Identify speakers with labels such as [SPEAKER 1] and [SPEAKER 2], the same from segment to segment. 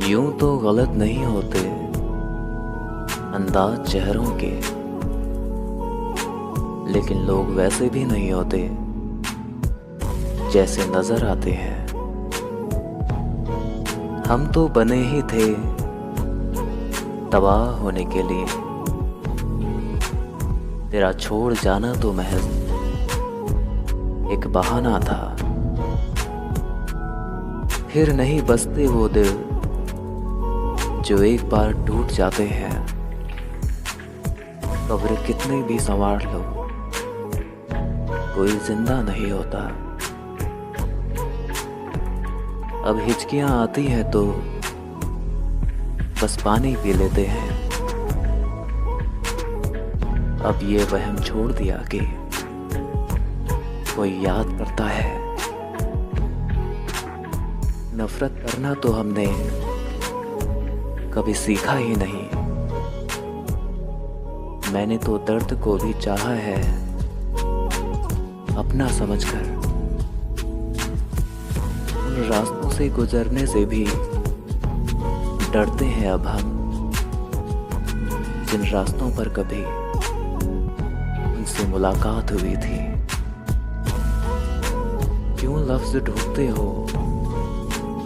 [SPEAKER 1] यूं तो गलत नहीं होते अंदाज चेहरों के, लेकिन लोग वैसे भी नहीं होते जैसे नजर आते हैं। हम तो बने ही थे तबाह होने के लिए, तेरा छोड़ जाना तो महज एक बहाना था। फिर नहीं बसते वो दिल जो एक बार टूट जाते हैं। कब्र कितने भी संवार लो, कोई जिंदा नहीं होता। अब हिचकियां आती हैं तो बस पानी पी लेते हैं। अब ये वहम छोड़ दिया कि कोई याद करता है। नफरत करना तो हमने कभी सीखा ही नहीं। मैंने तो दर्द को भी चाहा है अपना समझकर। उन रास्तों से गुजरने से भी डरते हैं अब हम, जिन रास्तों पर कभी उनसे मुलाकात हुई थी। क्यों लफ्ज ढूंढते हो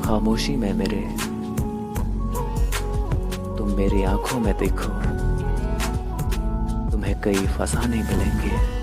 [SPEAKER 1] खामोशी में मेरे, तुम मेरी आंखों में देखो, तुम्हें कई फसाने मिलेंगे।